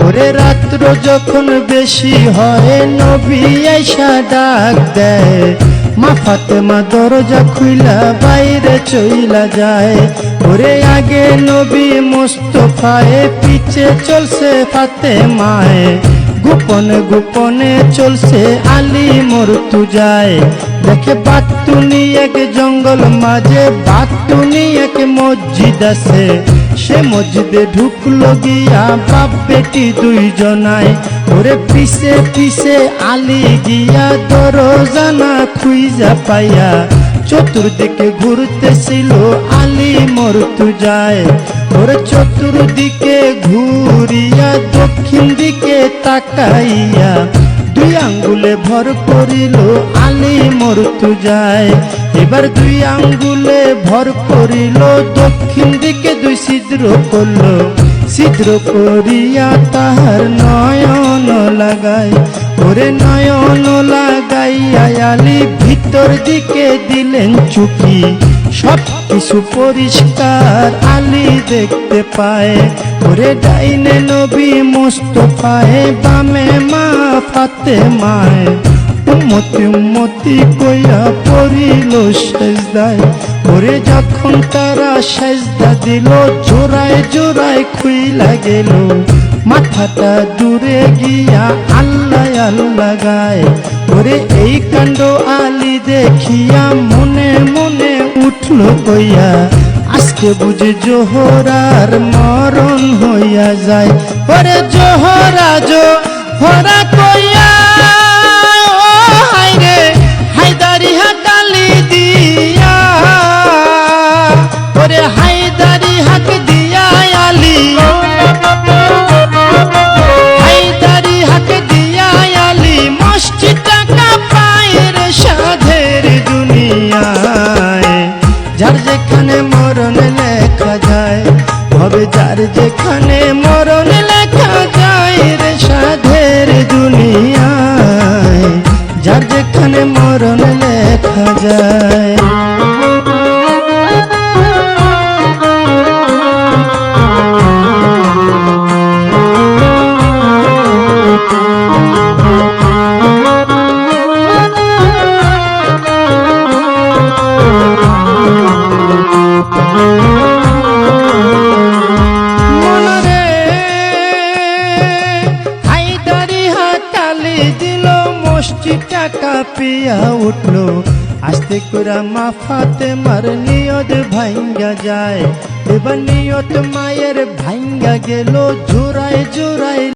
ওরে রাত্র যখন বেশি হয় নবী আইসা ডাক দেয়, মা ফাতেমা দরজা খুইলা বাইরে চইলা যায়। ওরে আগে নবী মুস্তাফায়ে, পিছে চলছে ফাতেমায়ে, গোপনে গোপনে চলছে আলী মুর্তজায়। দেখে বাতুনি এক জঙ্গল মাঝে, বাতুনি এক মসজিদ আছে, সে মসজিদে ঢুকলো গিয়া বাপ বেটি দুইজনায়। ওরে পিছে পিছে আলী গিয়া দরজা না খুইজা পাইয়া, চতুর্দিকে ঘুরতেছিল আলী মুর্তজায়। ওরে চতুর্দিকে ঘুরিয়া দক্ষিণ দিকে তাকাইয়া, দুই আঙ্গুলে ভর করিল আলী মুর্তজায়। এবার দুই আঙ্গুলে ভর করিল, দক্ষিণ দিকে দুই ছিদ্র করল, ছিদ্র করিয়া তাহার নয়ন লাগায়। ওরে নয়ন লাগাইয়া আলী ভিতর দিকে দিলেন চুকি, সব কিছু পরিষ্কার আলী দেখতে পায়। ওরে ডাইনে নবী মুস্তাফায়ে, বামে মা ফাতেমায়ে, উম্মতি উম্মতি কইয়া পড়িল সেজদায়। ওরে যখন তারা সেজদা দিল, জোড়ায় জোড়ায় খুইলা গেল, মাথাটা দূরে গিয়া আল্লাহ আল্লাহ গায়। ওরে এই কাণ্ড আলী দেখিয়া মনে মনে উঠল কইয়া, আজকে বুঝে জোহরার মরণ হইয়া যায়। ওরে জোহরা জোহরা কইয়া, ও হায়রে হায়দারি হাকালি দিয়া, ওরে হায়দারি হাক দিয়া আলী, হায়দারি হাক দিয়া আলী মসজিদটা কাঁপায়ের সাধের দুনিয়ায়। যার যেখানে মরণ লেখা যায় হবে, যার যেখানে মরণ লেখা যায় রে সাধের দুনিয়ায়, যার যেখানে মরণ লেখা যায়। মসজিদটা কাঁপিয়া উঠলো, আস্তে করে মা ফাতেমার নিয়ত ভাঙ্গা যায়। এবার নিয়ত মায়ের ভাঙ্গা গেল, জোড়ায় জোড়ায়